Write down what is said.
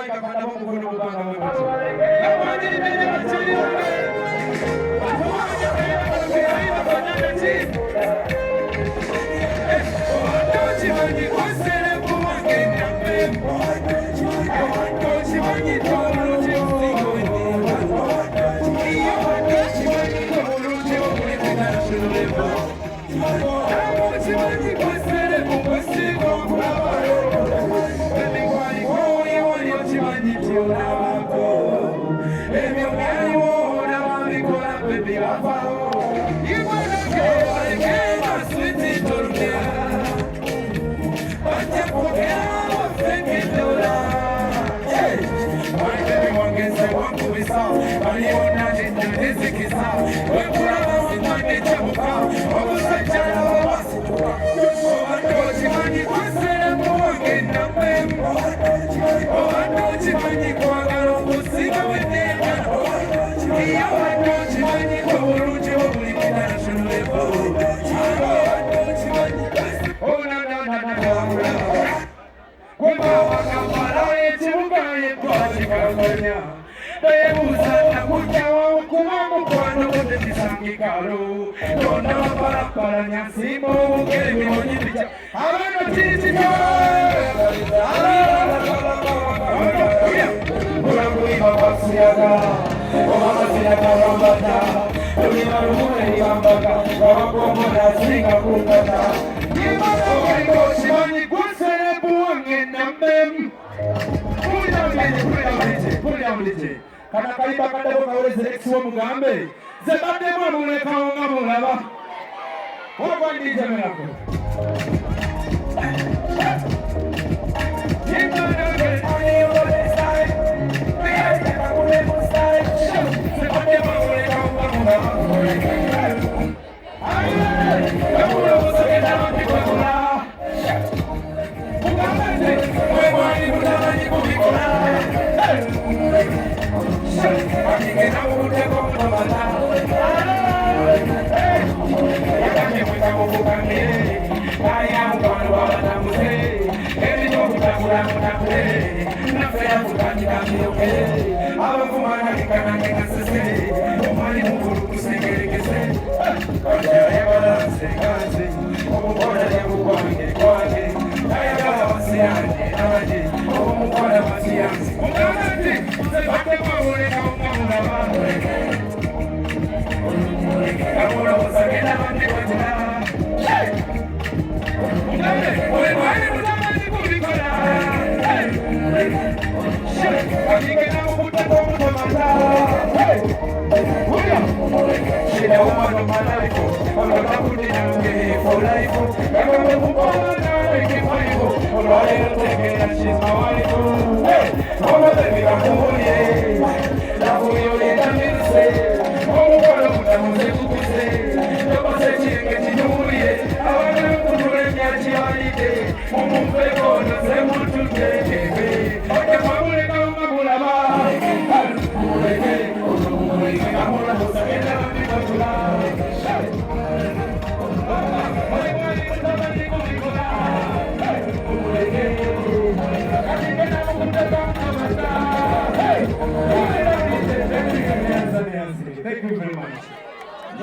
maika panda Mungu kuna mubanga wewe. Kama ni mbele ya chini yake. Watu waje kwa fanya chini. Watu chimanyi kwa sere kwa kenya mbembo. Watu chimanyi tolo chimanyi kana kaiba kadabo kaweze exwo mugambe zebade mwana kaonga mulaba oba ndije melako Mumble